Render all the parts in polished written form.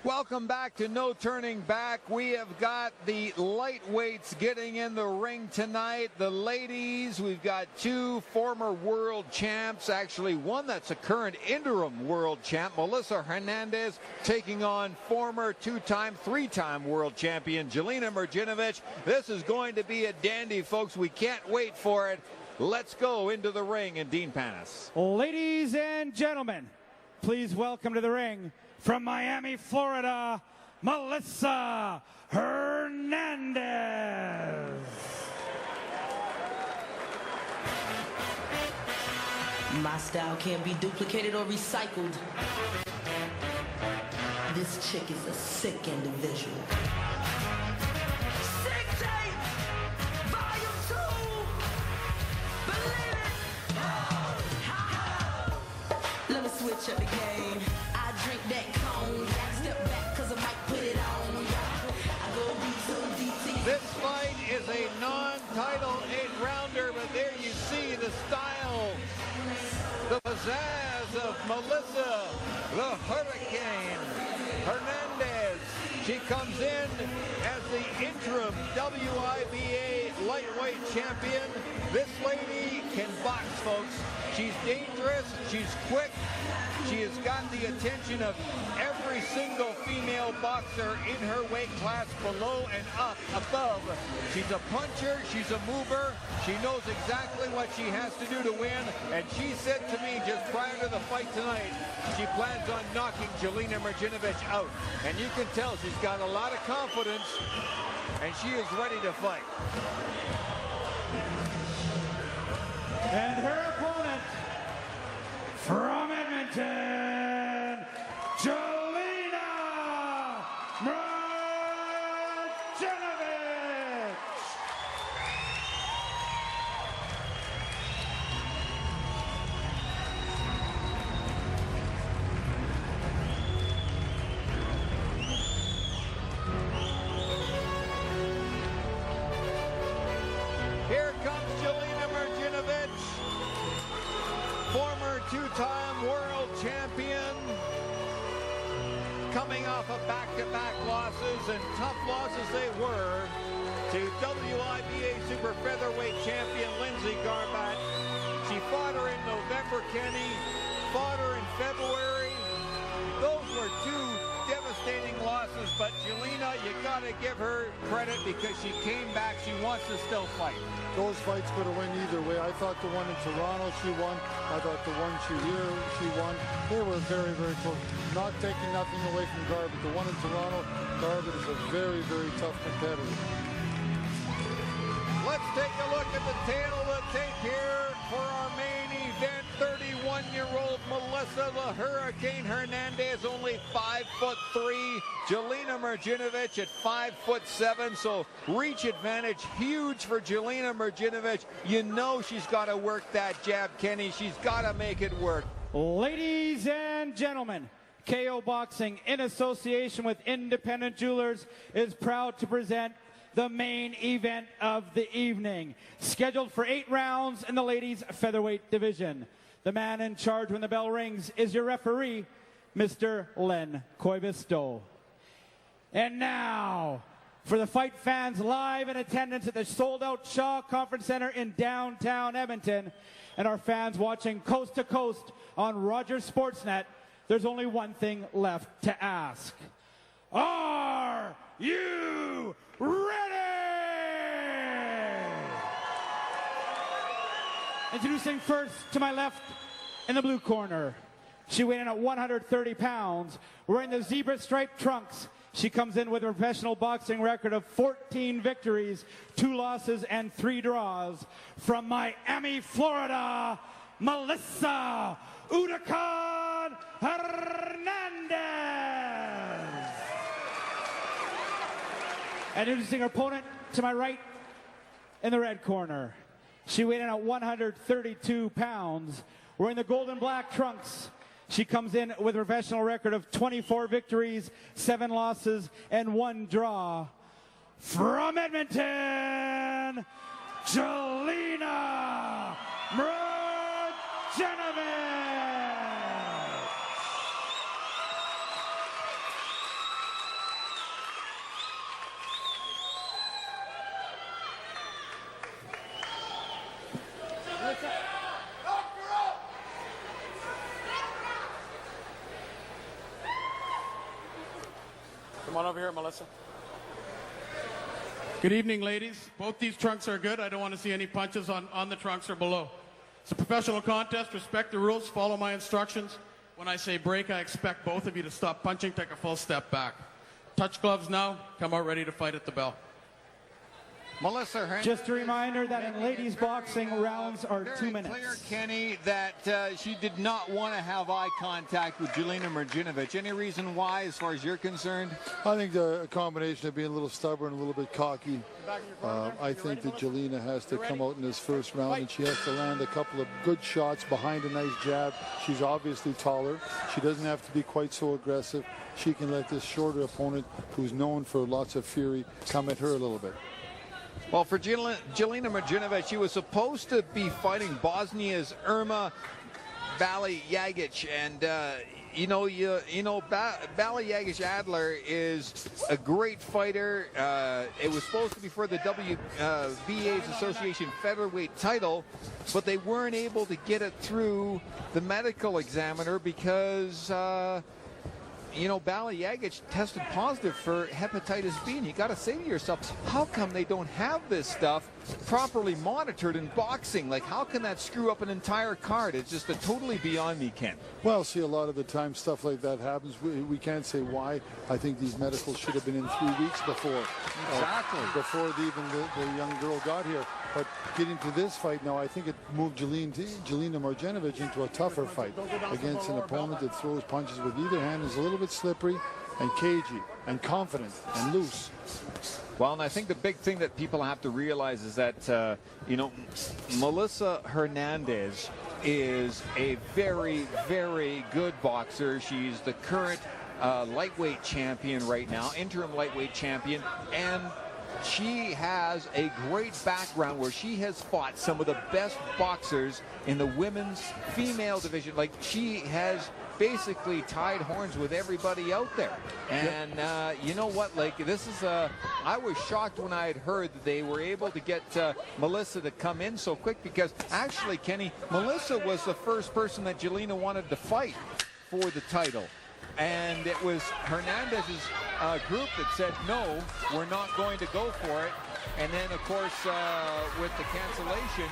Welcome back to No Turning Back. We have got the lightweights getting in the ring tonight. The ladies, we've got two former world champs, actually one that's a current interim world champ, Melissa Hernandez, taking on former two-time, three-time world champion Jelena Mrdjenovich. This is going to be a dandy, folks. We can't wait for it. Let's go into the ring in Dean Panis. Ladies and gentlemen, please welcome to the ring, from Miami, Florida, Melissa Hernandez. My style can't be duplicated or recycled. This chick is a sick individual. Sick tape, volume 2. Believe it. Let me switch up the game. I drink that cone. Step back cause I might put it on. I go deep so deep. This fight is a non-title 8-rounder, but there you see the style, the pizzazz of Melissa, the Hurricane Hernandez. She comes in as the interim WIBA lightweight champion. This lady can box, folks. She's dangerous, she's quick, she has got the attention of every single female boxer in her weight class, below and up, above. She's a puncher, she's a mover, she knows exactly what she has to do to win, and she said to me just prior to the fight tonight, she plans on knocking Jelena Mrdjenovich out. And you can tell she's got a lot of confidence, and she is ready to fight. And her opponent, from Edmonton, Jelena Mrdjenovich. Here comes Jelena Mrdjenovich, former two-time world champion, coming off of back-to-back losses, and tough losses they were, to WIBA super featherweight champion Lindsay Garbutt. She fought her in November, Kenny, fought her in February. Those were two devastating losses, but Jelena, you got to give her credit because she came back. She wants to still fight. Those fights could have went either way. I thought the one in Toronto she won. I thought the one here she won. They were very, very close. Not taking nothing away from Garbutt. The one in Toronto, Garbutt is a very, very tough competitor. Let's take a look at the tail of the tape here for our main event. 31-year-old Melissa the Hurricane Hernandez, only 5'3". Jelena Mrdjenovich at 5'7", so reach advantage huge for Jelena Mrdjenovich. You know she's got to work that jab, Kenny. She's got to make it work. Ladies and gentlemen, KO Boxing, in association with Independent Jewelers, is proud to present the main event of the evening, scheduled for 8 rounds in the ladies featherweight division. The man in charge when the bell rings is your referee, Mr. Len Koivisto. And now, for the fight fans live in attendance at the sold-out Shaw Conference Center in downtown Edmonton, and our fans watching coast to coast on Rogers Sportsnet, there's only one thing left to ask. Are you ready? Introducing first to my left in the blue corner. She weighed in at 130 pounds, wearing the zebra striped trunks. She comes in with a professional boxing record of 14 victories, 2 losses, and 3 draws. From Miami, Florida, Melissa Hurricane Hernandez. And introducing her opponent to my right in the red corner. She weighed in at 132 pounds, wearing the gold and black trunks. She comes in with a professional record of 24 victories, 7 losses, and 1 draw. From Edmonton, Jelena Mrdjenovich. 5 Come on over here, Melissa. Good evening, ladies. Both these trunks are good. I don't want to see any punches on the trunks or below. It's a professional contest. Respect the rules. Follow my instructions. When I say break, I expect both of you to stop punching, take a full step back. Touch gloves now. Come out ready to fight at the bell. Melissa Hernandez. Just a reminder that in ladies boxing, rounds are 2 minutes. Clear, Kenny, that she did not want to have eye contact with Jelena Mrdjenovich. Any reason why, as far as you're concerned? I think a combination of being a little stubborn, a little bit cocky. I think that Jelena has to come out in this first round, and she has to land a couple of good shots behind a nice jab. She's obviously taller. She doesn't have to be quite so aggressive. She can let this shorter opponent, who's known for lots of fury, come at her a little bit. Well, for Jelena Mrdjenovich, she was supposed to be fighting Bosnia's Irma Balijagic, and Balijagic Adler is a great fighter. It was supposed to be for the WBA's Association featherweight title, but they weren't able to get it through the medical examiner because Balijagic tested positive for hepatitis B, and you got to say to yourself, how come they don't have this stuff properly monitored in boxing? Like, how can that screw up an entire card? It's just totally beyond me, Ken. Well, see, a lot of the time stuff like that happens. We can't say why. I think these medicals should have been in 3 weeks before. Exactly. Before the young girl got here. But getting to this fight now, I think it moved Jelena Mrdjenovich into a tougher fight against an opponent that throws punches with either hand, is a little bit slippery and cagey and confident and loose. Well, and I think the big thing that people have to realize is that, Melissa Hernandez is a very, very good boxer. She's the current lightweight champion right now, interim lightweight champion, and she has a great background where she has fought some of the best boxers in the women's female division. Like, she has basically tied horns with everybody out there. And you know what? Like, this is I was shocked when I had heard that they were able to get Melissa to come in so quick, because actually, Kenny, Melissa was the first person that Jelena wanted to fight for the title. And it was Hernandez's group that said, no, we're not going to go for it. And then, of course, with the cancellation,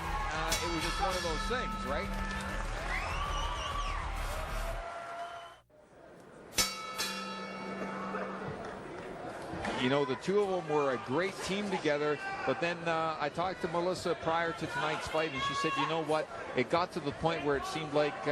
it was just one of those things, right? The two of them were a great team together. But then I talked to Melissa prior to tonight's fight, and she said, you know what? It got to the point where it seemed like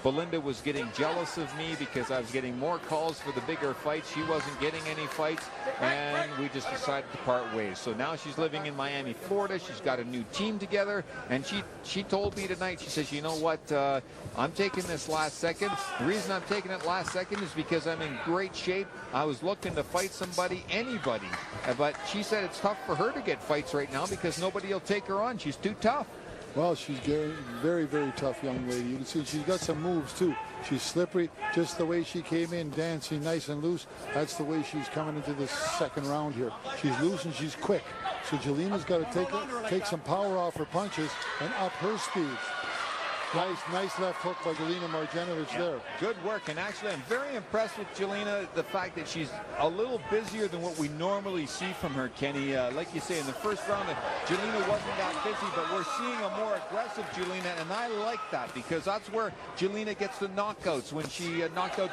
Belinda was getting jealous of me because I was getting more calls for the bigger fights. She wasn't getting any fights, and we just decided to part ways. So now she's living in Miami, Florida. She's got a new team together, and she told me tonight, she says, you know what? I'm taking this last second. The reason I'm taking it last second is because I'm in great shape. I was looking to fight somebody, anybody. But she said it's tough for her to get fights right now because nobody will take her on. She's too tough. Well, she's a very, very tough young lady. You can see she's got some moves, too. She's slippery, just the way she came in, dancing nice and loose. That's the way she's coming into this second round here. She's loose and she's quick. So Jelena's got to take some power off her punches and up her speed. Nice left hook by Jelena Mrdjenovich there. Good work, and actually I'm very impressed with Jelena, the fact that she's a little busier than what we normally see from her, Kenny. Like you say, in the first round, Jelena wasn't that busy, but we're seeing a more aggressive Jelena, and I like that because that's where Jelena gets the knockouts, when she knocked out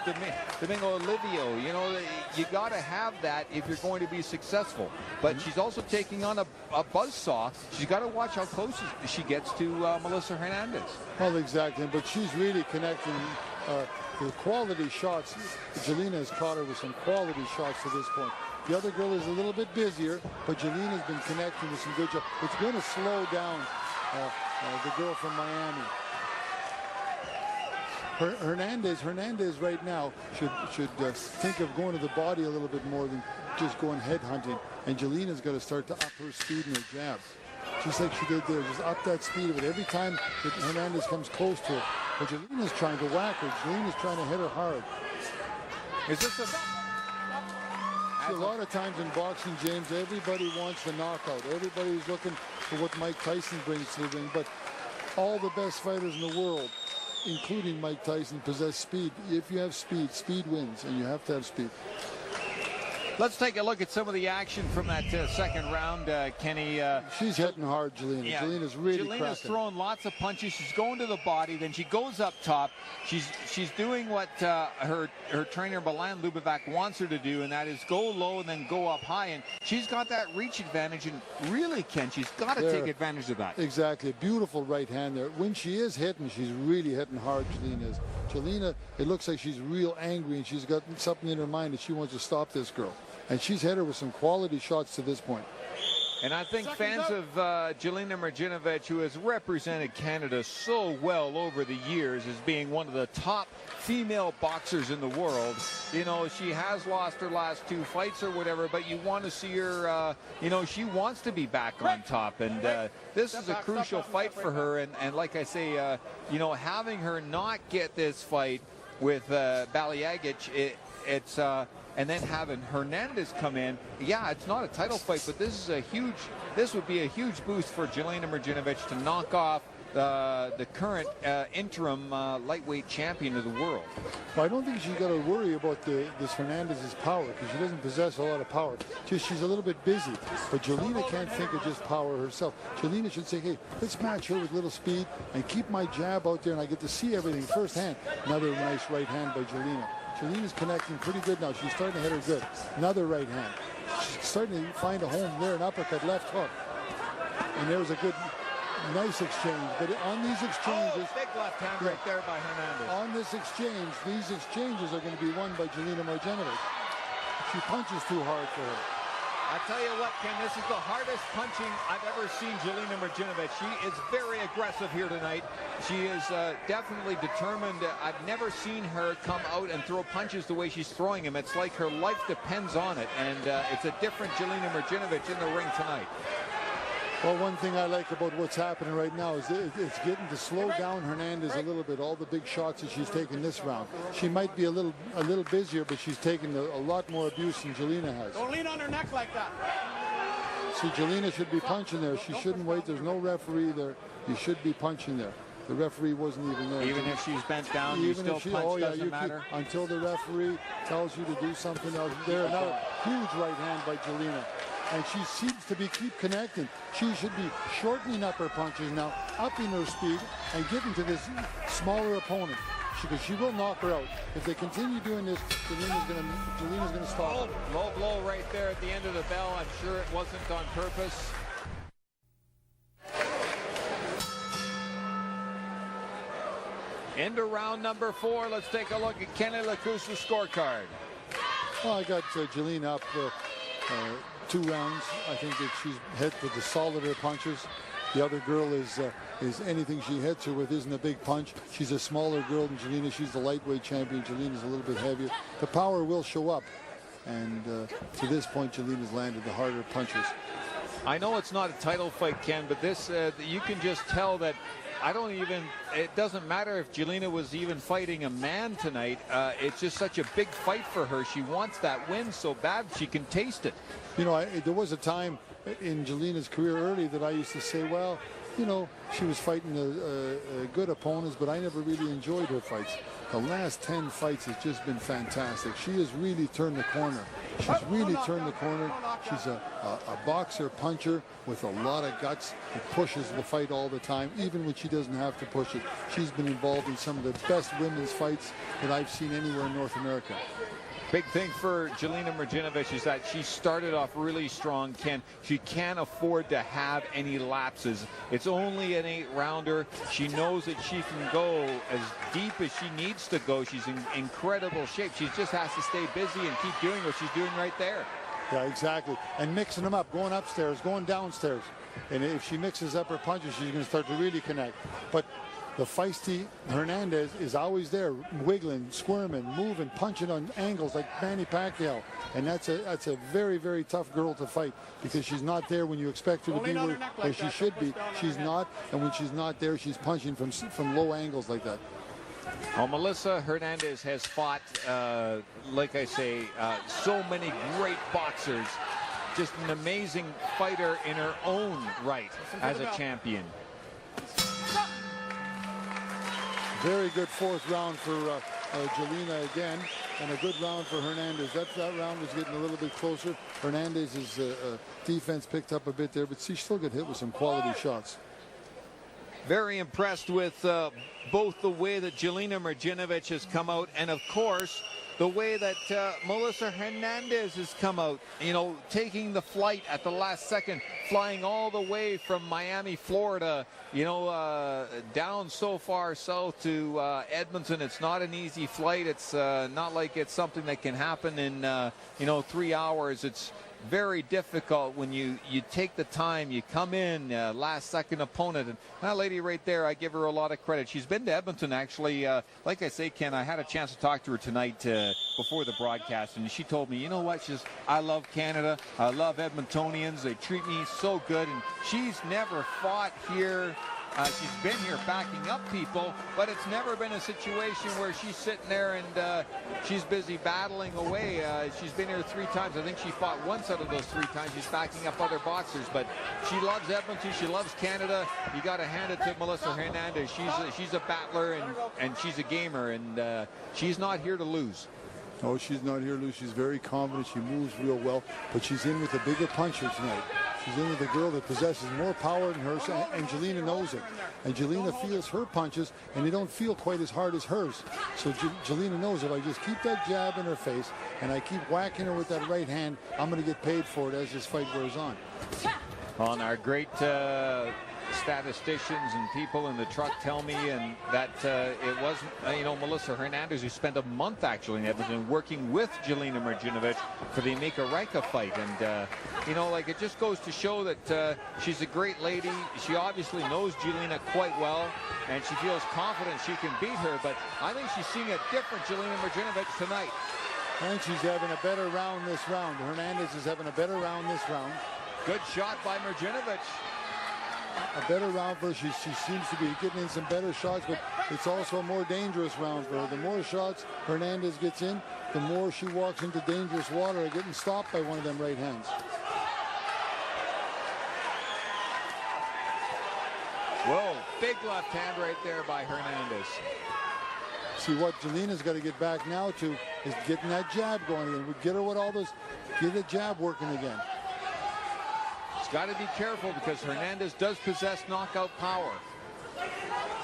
Domingo Olivio. You got to have that if you're going to be successful. But she's also taking on a buzzsaw. She's got to watch how close she gets to Melissa Hernandez. Well, exactly, but she's really connecting the quality shots. Jelena has caught her with some quality shots to this point. The other girl is a little bit busier, but Jelena's been connecting with some good shots. It's going to slow down the girl from Miami. Hernandez right now should think of going to the body a little bit more than just going head hunting. And Jelena's got to start to up her speed in her jabs. Just like she did there, just up that speed of it. Every time that Hernandez comes close to her, but Jelena's trying to whack her. Jelena's trying to hit her hard. Is this a lot of times in boxing, James, everybody wants the knockout. Everybody's looking for what Mike Tyson brings to the ring. But all the best fighters in the world, including Mike Tyson, possess speed. If you have speed, speed wins, and you have to have speed. Let's take a look at some of the action from that second round, Kenny. She's hitting hard, Jelena. Yeah, Jelena's really Jelena's cracking. throwing lots of punches. She's going to the body, then she goes up top. She's doing what her trainer Milan Lubovac wants her to do, and that is go low and then go up high. And she's got that reach advantage, and really, Ken, she's got to take advantage of that. Exactly. Beautiful right hand there. When she is hitting, she's really hitting hard, Jelena is. Jelena, it looks like she's real angry, and she's got something in her mind that she wants to stop this girl. And she's hit her with some quality shots to this point. And I think fans of Jelena Mrdjenovich, who has represented Canada so well over the years as being one of the top female boxers in the world, you know, she has lost her last 2 fights or whatever, but you want to see her, you know, she wants to be back on top. And this is a crucial fight for her. And like I say, you know, having her not get this fight with Baliagic, it's and then having Hernandez come in, yeah, it's not a title fight, but this would be a huge boost for Jelena Mrdjenovich to knock off the current interim lightweight champion of the world. Well, I don't think she's got to worry about this Hernandez's power, because she doesn't possess a lot of power. Just she's a little bit busy. But Jelena can't think of just power herself. Jelena should say, hey, let's match her with little speed and keep my jab out there, and I get to see everything firsthand. Another nice right hand by Jelena. Jelena's connecting pretty good now. She's starting to hit her good. Another right hand. She's starting to find a home there, an uppercut, left hook. And there was a good, nice exchange. But on these exchanges... big left hand right there by Hernandez. On this exchange, these exchanges are going to be won by Jelena Mrdjenovich. She punches too hard for her. I tell you what, Ken, this is the hardest punching I've ever seen Jelena Mrdjenovich. She is very aggressive here tonight. She is definitely determined. I've never seen her come out and throw punches the way she's throwing them. It's like her life depends on it, and it's a different Jelena Mrdjenovich in the ring tonight. Well, one thing I like about what's happening right now is it's getting to slow down Hernandez a little bit. All the big shots that she's taking this round. She might be a little busier, but she's taking a lot more abuse than Jelena has. Don't lean on her neck like that. See, Jelena should be punching there. She shouldn't wait. There's no referee there. You should be punching there. The referee wasn't even there. Even if she's bent down, you still punch, doesn't matter. Until the referee tells you to do something else. There, another huge right hand by Jelena. And she seems to keep connecting. She should be shortening up her punches now, upping her speed, and getting to this smaller opponent. Because she will knock her out. If they continue doing this, Jelena's gonna stop. Low blow right there at the end of the bell. I'm sure it wasn't on purpose. Into round number 4. Let's take a look at Kenny Lacouste's scorecard. Well, I got Jelena up 2 rounds. I think that she's hit with the solider punches. The other girl is anything she hits her with isn't a big punch. She's a smaller girl than Jelena. She's the lightweight champion. Jelena's a little bit heavier. The power will show up. And to this point, Jelena's landed the harder punches. I know it's not a title fight, Ken, but this, you can just tell that it doesn't matter if Jelena was even fighting a man tonight. It's just such a big fight for her. She wants that win so bad she can taste it. You know, there was a time in Jelena's career early that I used to say, well, you know, she was fighting good opponents, but I never really enjoyed her fights. The last 10 fights has just been fantastic. She has really turned the corner. She's really turned the corner. She's a boxer, puncher with a lot of guts who pushes the fight all the time, even when she doesn't have to push it. She's been involved in some of the best women's fights that I've seen anywhere in North America. Big thing for Jelena Mrdjenovich is that she started off really strong, Ken. She can't afford to have any lapses. It's only an 8-rounder. She knows that she can go as deep as she needs to go. She's in incredible shape. She just has to stay busy and keep doing what she's doing right there. Yeah, exactly. And mixing them up, going upstairs, going downstairs. And if she mixes up her punches, she's going to start to really connect. But the feisty Hernandez is always there, wiggling, squirming, moving, punching on angles like Manny Pacquiao. And that's a very, very tough girl to fight, because she's not there when you expect her to be where she should be. She's not, and when she's not there, she's punching from low angles like that. Well, Melissa Hernandez has fought, like I say, so many great boxers. Just an amazing fighter in her own right as a champion. Very good 4th round for Jelena again. and a good round for Hernandez. That round was getting a little bit closer. Hernandez's defense picked up a bit there, but she still got hit with some quality shots. Very impressed with both the way that Jelena Mrdjenovich has come out, and of course the way that Melissa Hernandez has come out, you know, taking the flight at the last second, flying all the way from Miami, Florida, you know, down so far south to Edmonton. It's not an easy flight. It's not like it's something that can happen in, you know, 3 hours. It's very difficult when you take the time, you come in, last second opponent. And that lady right there, I give her a lot of credit. She's been to Edmonton, actually. Like I say, Ken, I had a chance to talk to her tonight before the broadcast, and she told me, you know what, I love Canada, I love Edmontonians, they treat me so good. And she's never fought here. She's been here backing up people, but it's never been a situation where she's sitting there and she's busy battling away. She's been here 3 times. I think she fought once out of those 3 times. She's backing up other boxers, but she loves Edmonton. She loves Canada. You got to hand it to Melissa Hernandez. She's a battler and she's a gamer, and she's not here to lose. No, she's not here to lose. She's very confident. She moves real well, but she's in with a bigger puncher tonight. She's in with a girl that possesses more power than hers, and Jelena knows it. And Jelena feels her punches, and they don't feel quite as hard as hers. So Jelena knows if I just keep that jab in her face and I keep whacking her with that right hand, I'm going to get paid for it as this fight wears on. On our great statisticians and people in the truck tell me, and that it wasn't, you know, Melissa Hernandez, who spent a month actually in Edmonton working with Jelena Mrdjenovich for the Mika Rajka fight. And you know, like, it just goes to show that she's a great lady. She obviously knows Jelena quite well, and she feels confident she can beat her. But I think she's seeing a different Jelena Mrdjenovich tonight. And she's having a better round this round. Hernandez is having a better round this round. Good shot by Mrdjenovich. A better round for her. She seems to be getting in some better shots, but it's also a more dangerous round for her. The more shots Hernandez gets in, the more she walks into dangerous water, getting stopped by one of them right hands. Whoa, big left hand right there by Hernandez. See, what Jelena's got to get back now to is getting that jab going again. We get her with all this, get the jab working again. Got to be careful because Hernandez does possess knockout power.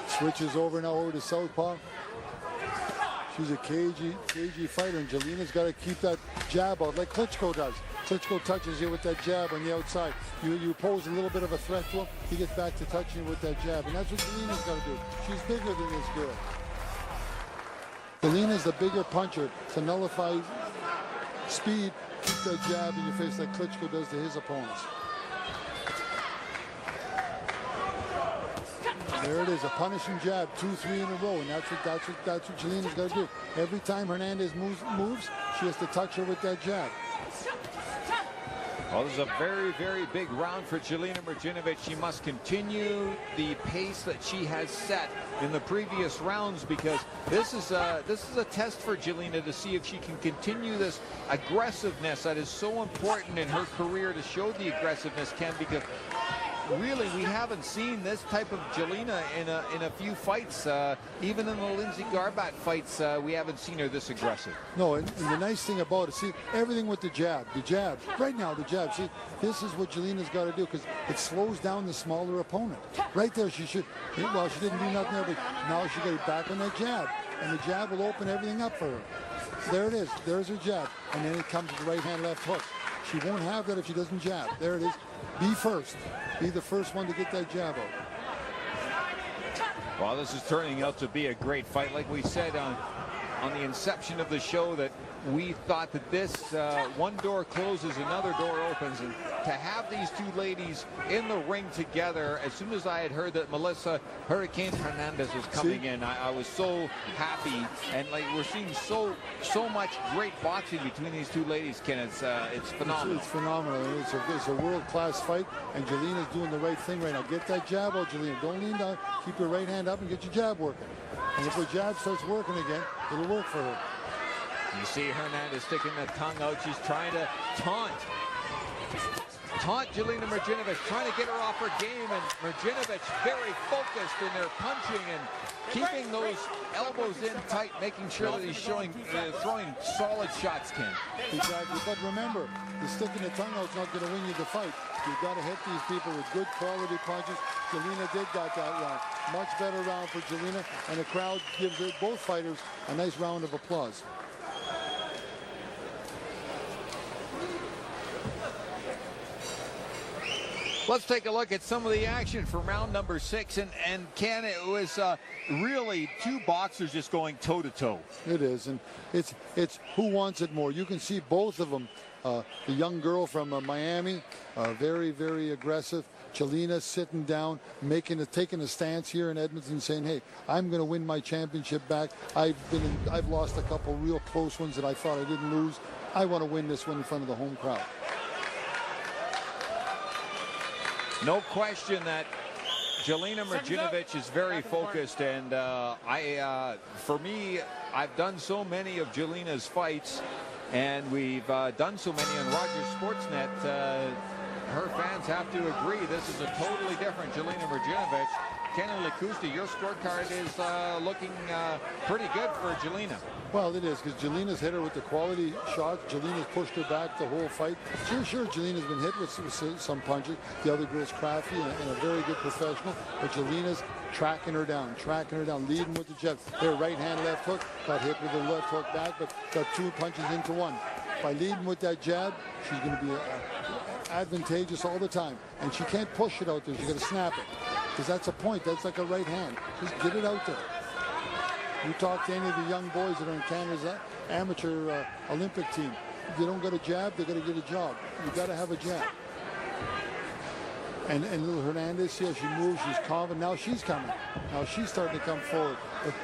Switches over now over to southpaw. She's a cagey fighter, and Jelena's got to keep that jab out like Klitschko does. Klitschko touches you with that jab on the outside. You pose a little bit of a threat to him, he gets back to touching you with that jab, and that's what Jelena's got to do. She's bigger than this girl. Jelena's the bigger puncher to nullify speed, keep that jab in your face like Klitschko does to his opponents. There it is, a punishing jab, 2-3 in a row, and that's what Jelena's got to do. Every time Hernandez moves, she has to touch her with that jab. Well, this is a very, very big round for Jelena Mrdjenovich. She must continue the pace that she has set in the previous rounds, because this is a test for Jelena to see if she can continue this aggressiveness that is so important in her career, to show the aggressiveness, Ken, because really, we haven't seen this type of Jelena in a few fights. Even in the Lindsay Garbat fights, we haven't seen her this aggressive. No, and the nice thing about it, see, everything with the jab, right now, the jab, see, this is what Jelena's got to do, because it slows down the smaller opponent. Right there, she didn't do nothing there, but now she got to back on that jab, and the jab will open everything up for her. There it is, there's her jab, and then it comes with the right hand, left hook. She won't have that if she doesn't jab. There it is. Be first. Be the first one to get that jab out. Well, this is turning out to be a great fight. Like we said on the inception of the show, that we thought that this one door closes, another door opens, and to have these two ladies in the ring together, as soon as I had heard that Melissa Hurricane Hernandez was coming in, I was so happy. And like, we're seeing so much great boxing between these two ladies, Ken. It's phenomenal. It's phenomenal. It's a world-class fight, and Jelena's doing the right thing right now. Get that jab out, Jelena. Don't lean down. Keep your right hand up and get your jab working. And if her jab starts working again, it'll work for her. You see Hernandez sticking the tongue out. She's trying to taunt taunt Jelena Mrdjenovich, trying to get her off her game, and Mrdjenovich very focused in their punching and keeping those elbows in tight, making sure that he's throwing solid shots, Ken. Exactly, but remember, the stick in the tongue out is not going to win you the fight. You've got to hit these people with good quality punches. Jelena did that round. Much better round for Jelena, and the crowd gives both fighters a nice round of applause. Let's take a look at some of the action for round number 6. And Ken, it was really two boxers just going toe-to-toe. It is, and it's who wants it more. You can see both of them. The young girl from Miami, very, very aggressive. Jelena sitting down, taking a stance here in Edmonton, saying, "Hey, I'm going to win my championship back. I've lost a couple real close ones that I thought I didn't lose. I want to win this one in front of the home crowd." No question that Jelena Mrdjenovich is very focused, and for me, I've done so many of Jelena's fights, and we've done so many on Rogers Sportsnet. Her fans have to agree this is a totally different Jelena Mrdjenovich. Kenny Lakusta, your scorecard is looking pretty good for Jelena. Well, it is, because Jelena's hit her with the quality shots. Jelena's pushed her back the whole fight. Sure, Jelena's been hit with some punches. The other girl's crafty and a very good professional, but Jelena's tracking her down, leading with the jab. Their right hand, left hook, got hit with the left hook back, but got two punches into one. By leading with that jab, she's going to be advantageous all the time, and she can't push it out there. She's going to snap it, because that's a point. That's like a right hand. Just get it out there. You talk to any of the young boys that are in Canada's amateur Olympic team. If they don't get a jab, they're going to get a job. You got to have a jab. And little Hernandez, yeah, she moves, she's confident. Now she's coming. Now she's starting to come forward. But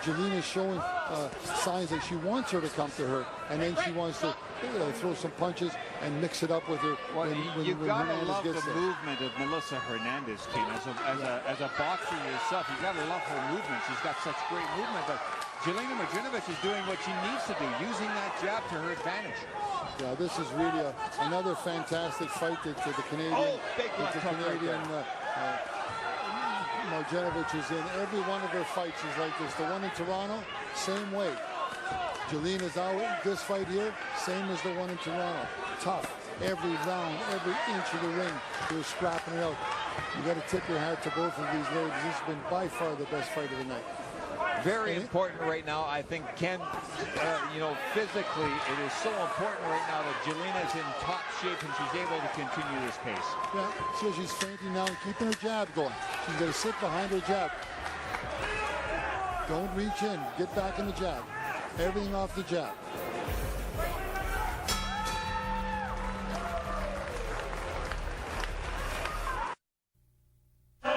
Jelena's showing signs that she wants her to come to her, and then she wants to throw some punches and mix it up with her. Well, you've got to love the movement of Melissa Hernandez, King. As a boxer yourself, you got to love her movement. She's got such great movement, but Jelena Mrdjenovich is doing what she needs to do, using that jab to her advantage. Yeah, this is really another fantastic fight that the Canadian, Mrdjenovich is in. Every one of her fights is like this. The one in Toronto, same way. Jelena's out. This fight here, same as the one in Toronto. Tough. Every round, every inch of the ring, they're scrapping it out. You got to tip your hat to both of these ladies. This has been by far the best fight of the night. Very important right now, I think, Ken, physically, it is so important right now that Jelena's in top shape and she's able to continue this pace. Yeah, so she's fainting now and keeping her jab going. She's going to sit behind her jab. Don't reach in. Get back in the jab. Everything off the jab.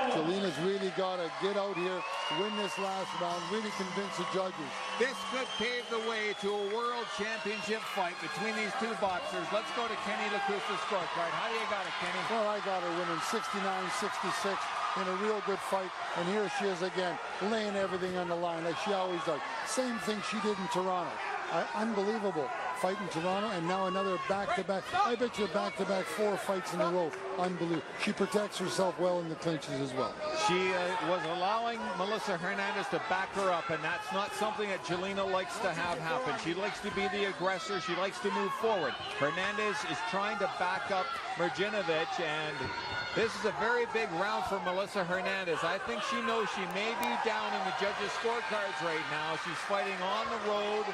Jelena's really got to get out here, win this last round, really convince the judges. This could pave the way to a world championship fight between these two boxers. Let's go to Kenny Lakusta's scorecard. How do you got it, Kenny? Well, I got her winning 69-66 in a real good fight. And here she is again, laying everything on the line like she always does. Same thing she did in Toronto. Unbelievable. Fight in Toronto, and now another back-to-back. I bet you back-to-back 4 fights in a row. Unbelievable. She protects herself well in the clinches as well. She was allowing Melissa Hernandez to back her up, and that's not something that Jelena likes to have happen. She likes to be the aggressor. She likes to move forward. Hernandez is trying to back up Mrdjenovich, and this is a very big round for Melissa Hernandez. I think she knows she may be down in the judges' scorecards right now. She's fighting on the road,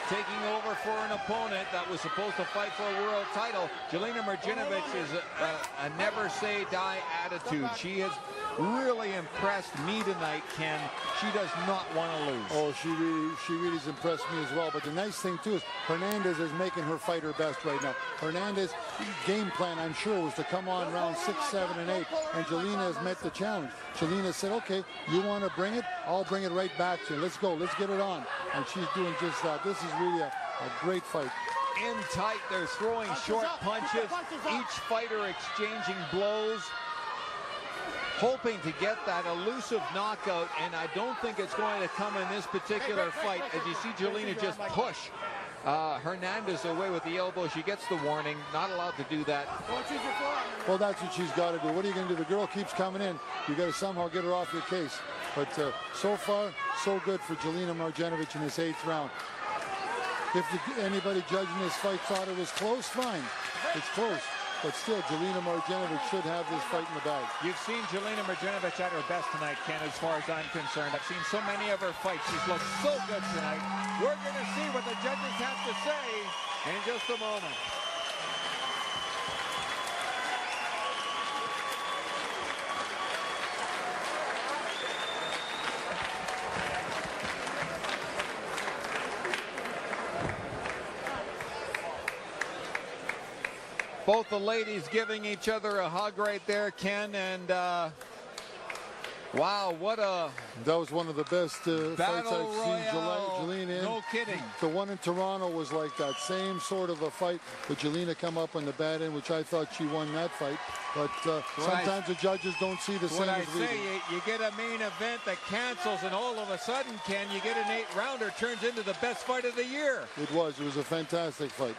taking over for an opponent that was supposed to fight for a world title. Jelena Mrdjenovich is a never-say-die attitude. She has really impressed me tonight, Ken. She does not want to lose. Oh, she really has impressed me as well. But the nice thing, too, is Hernandez is making her fight her best right now. Hernandez's game plan, I'm sure, was to come on round 6, 7, and 8, and Jelena has met the challenge. Jelena said, okay, you want to bring it? I'll bring it right back to you. Let's go. Let's get it on. And she's doing just that. This is really a great fight. In tight, they're throwing short punches. Each fighter exchanging blows, hoping to get that elusive knockout, and I don't think it's going to come in this particular fight, as you see Jelena just push Hernandez away with the elbow. She gets the warning. Not allowed to do that. Well, that's what she's got to do. What are you going to do? The girl keeps coming in. You got to somehow get her off your case. But so far, so good for Jelena Mrdjenovich in this 8th round. If anybody judging this fight thought it was close, fine. It's close. But still, Jelena Mrdjenovich should have this fight in the bag. You've seen Jelena Mrdjenovich at her best tonight, Ken, as far as I'm concerned. I've seen so many of her fights. She's looked so good tonight. We're going to see what the judges have to say in just a moment. Both the ladies giving each other a hug right there, Ken, and wow, what a... That was one of the best fights I've seen Jelena in. No kidding. The one in Toronto was like that same sort of a fight, but Jelena come up on the bad end, which I thought she won that fight. But sometimes the judges don't see the same as we do. What I say, you get a main event that cancels, and all of a sudden, Ken, you get an 8-rounder, turns into the best fight of the year. It was a fantastic fight.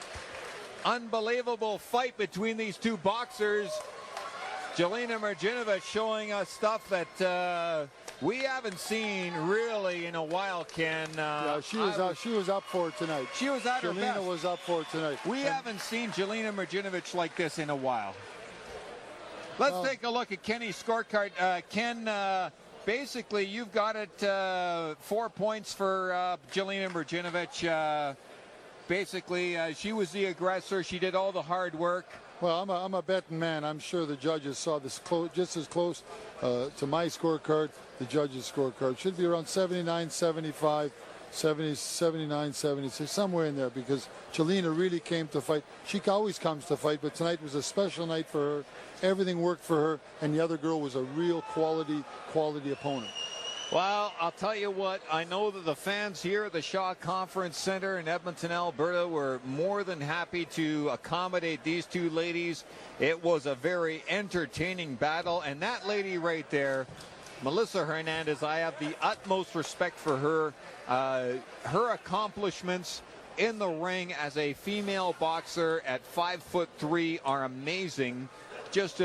Unbelievable fight between these two boxers. Jelena Mrdjenovich showing us stuff that we haven't seen really in a while, Ken. Yeah, she was up for it tonight. She was at her best. Jelena was up for it tonight. We haven't seen Jelena Mrdjenovich like this in a while. Let's take a look at Kenny's scorecard. Ken, basically you've got it 4 points for Jelena Mrdjenovich. Basically, she was the aggressor. She did all the hard work. Well, I'm a betting man. I'm sure the judges saw this just as close to my scorecard. The judges' scorecard should be around 79, 75, 70, 79, 76, somewhere in there, because Jelena really came to fight. She always comes to fight, but tonight was a special night for her. Everything worked for her, and the other girl was a real quality opponent. Well, I'll tell you what, I know that the fans here at the Shaw Conference Center in Edmonton, Alberta were more than happy to accommodate these two ladies. It was a very entertaining battle, and that lady right there, Melissa Hernandez, I have the utmost respect for her. Her accomplishments in the ring as a female boxer at 5'3" are amazing. Just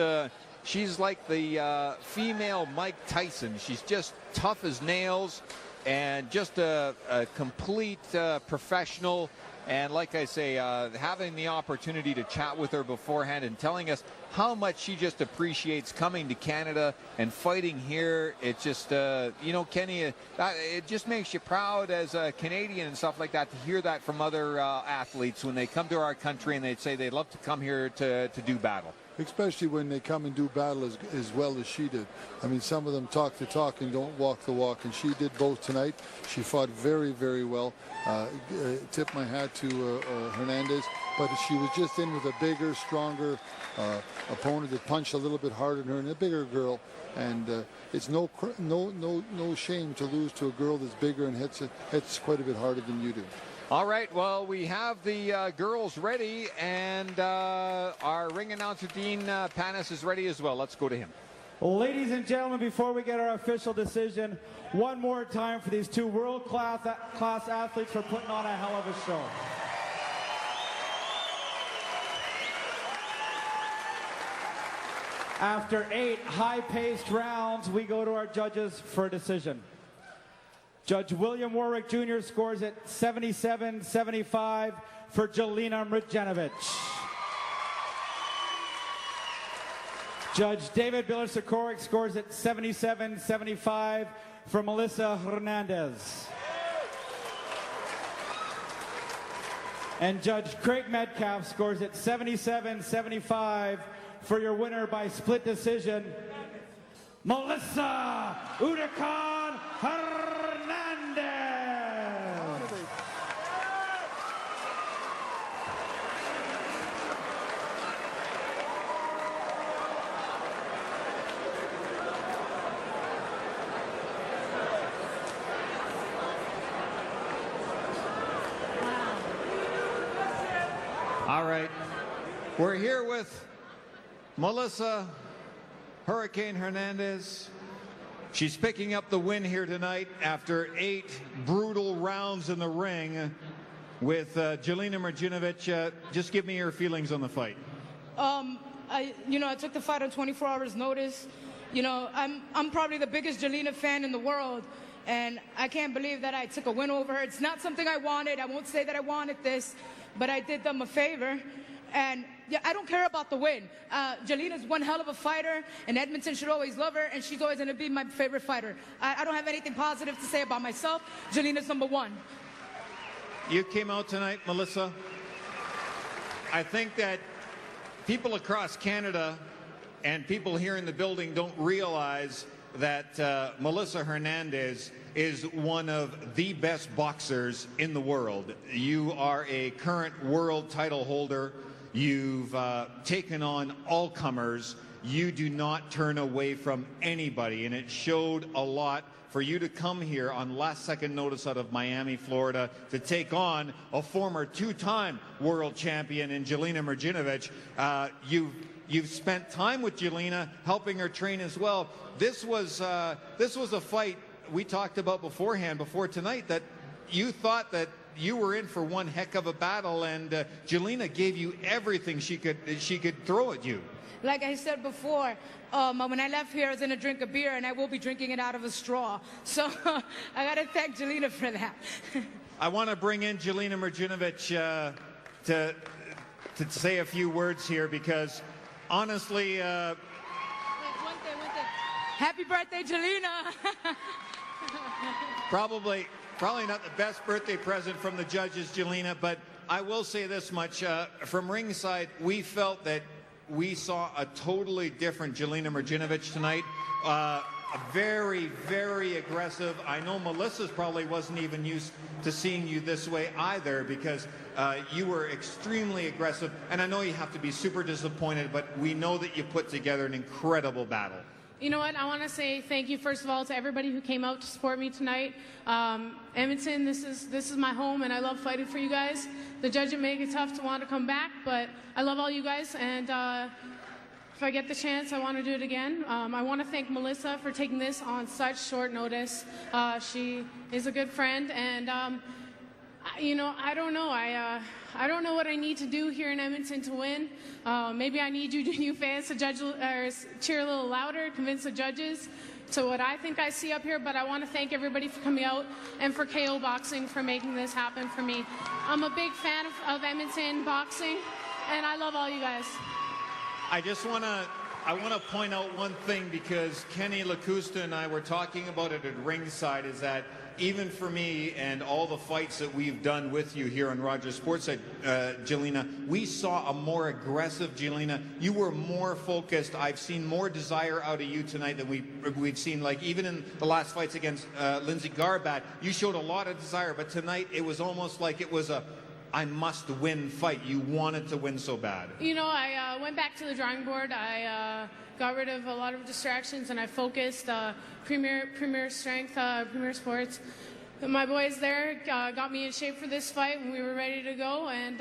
she's like the female Mike Tyson. She's just tough as nails and just a complete professional. And like I say, having the opportunity to chat with her beforehand and telling us how much she just appreciates coming to Canada and fighting here. It just, you know, Kenny, it just makes you proud as a Canadian and stuff like that to hear that from other athletes when they come to our country and they say they'd love to come here to do battle. Especially when they come and do battle as well as she did. I mean, some of them talk the talk and don't walk the walk, and she did both tonight. She fought very, very well. Tip my hat to Hernandez, but she was just in with a bigger, stronger opponent that punched a little bit harder than her, and a bigger girl. And it's no shame to lose to a girl that's bigger and hits quite a bit harder than you do. All right, well, we have the girls ready, and our ring announcer, Dean Panis, is ready as well. Let's go to him. Ladies and gentlemen, before we get our official decision, one more time for these two world-class athletes for putting on a hell of a show. After 8 high-paced rounds, we go to our judges for a decision. Judge William Warwick Jr. scores it 77-75 for Jelena Mrdjenovich. Judge David Biller-Sikoric scores it 77-75 for Melissa Hernandez. And Judge Craig Metcalf scores it 77-75 for your winner by split decision, Melissa Udakan Hernandez. All right, we're here with Melissa Hurricane Hernandez. She's picking up the win here tonight after 8 brutal rounds in the ring. with Jelena Mrdjenovich. Just give me your feelings on the fight. I took the fight on 24 hours notice. I'm probably the biggest Jelena fan in the world, and I can't believe that I took a win over her. It's not something I wanted. I won't say that I wanted this, but I did them a favor. And yeah, I don't care about the win. Jelena's one hell of a fighter, and Edmonton should always love her, and she's always going to be my favorite fighter. I don't have anything positive to say about myself. Jelena's number one. You came out tonight, Melissa. I think that people across Canada and people here in the building don't realize that Melissa Hernandez is one of the best boxers in the world. You are a current world title holder. You've taken on all comers. You do not turn away from anybody, and it showed a lot for you to come here on last-second notice out of Miami, Florida, to take on a former two-time world champion in Jelena Mrdjenovich. You've spent time with Jelena, helping her train as well. This was a fight we talked about beforehand, before tonight, that you thought that you were in for one heck of a battle, and Jelena gave you everything she could throw at you. Like I said before, when I left here, I was going to drink a beer, and I will be drinking it out of a straw. So I got to thank Jelena for that. I want to bring in Jelena Mrdjenovich to say a few words here, because honestly... One thing. Happy birthday, Jelena! Probably not the best birthday present from the judges, Jelena, but I will say this much. From ringside, we felt that we saw a totally different Jelena Mrdjenovich tonight. Very, very aggressive. I know Melissa's probably wasn't even used to seeing you this way either, because you were extremely aggressive. And I know you have to be super disappointed, but we know that you put together an incredible battle. You know what? I want to say thank you, first of all, to everybody who came out to support me tonight. Edmonton, this is my home, and I love fighting for you guys. The judges make it tough to want to come back, but I love all you guys, and if I get the chance, I want to do it again. I want to thank Melissa for taking this on such short notice. She is a good friend, and I don't know. I don't know what I need to do here in Edmonton to win. Maybe I need you fans to cheer a little louder, convince the judges to what I think I see up here. But I want to thank everybody for coming out, and for KO Boxing for making this happen for me. I'm a big fan of Edmonton boxing, and I love all you guys. I want to point out one thing, because Kenny Lacusta and I were talking about it at ringside, is that even for me and all the fights that we've done with you here on Rogers Sportsnet, Jelena, we saw a more aggressive Jelena. You were more focused. I've seen more desire out of you tonight than we've seen, like even in the last fights against Lindsay Garbat. You showed a lot of desire, but tonight it was almost like it was a I must win fight. You wanted to win so bad. I went back to the drawing board. I got rid of a lot of distractions, and I focused. Premier Strength, Premier Sports. My boys there got me in shape for this fight when we were ready to go. And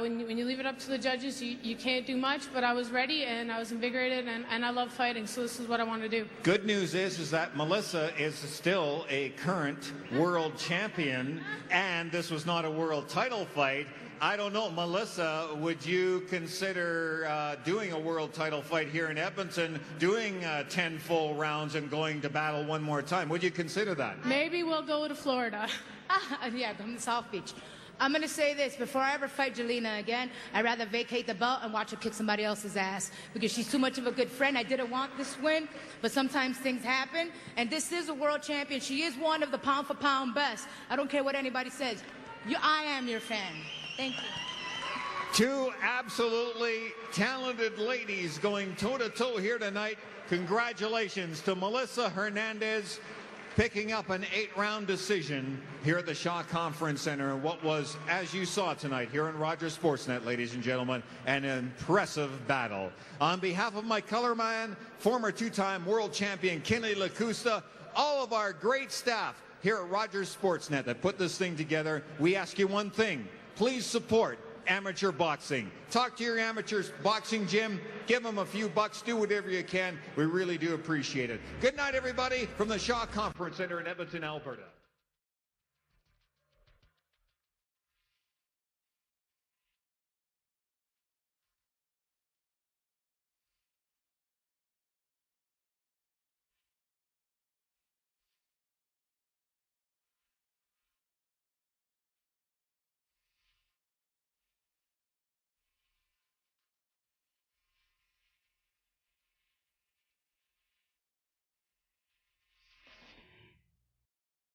when you leave it up to the judges, you can't do much. But I was ready, and I was invigorated, and I love fighting. So this is what I want to do. Good news is that Melissa is still a current world champion, and this was not a world title fight. I don't know, Melissa, would you consider doing a world title fight here in Edmonton, doing 10 full rounds and going to battle one more time? Would you consider that? Maybe we'll go to Florida. Yeah, come to South Beach. I'm going to say this. Before I ever fight Jelena again, I'd rather vacate the belt and watch her kick somebody else's ass, because she's too much of a good friend. I didn't want this win, but sometimes things happen. And this is a world champion. She is one of the pound-for-pound best. I don't care what anybody says. I am your fan. Thank you. Two absolutely talented ladies going toe-to-toe here tonight. Congratulations to Melissa Hernandez, picking up an 8-round decision here at the Shaw Conference Center in what was, as you saw tonight here on Rogers Sportsnet, ladies and gentlemen, an impressive battle. On behalf of my color man, former two-time world champion Kenny Lacusta, all of our great staff here at Rogers Sportsnet that put this thing together, we ask you one thing. Please support amateur boxing. Talk to your amateur boxing gym. Give them a few bucks. Do whatever you can. We really do appreciate it. Good night, everybody, from the Shaw Conference Center in Edmonton, Alberta.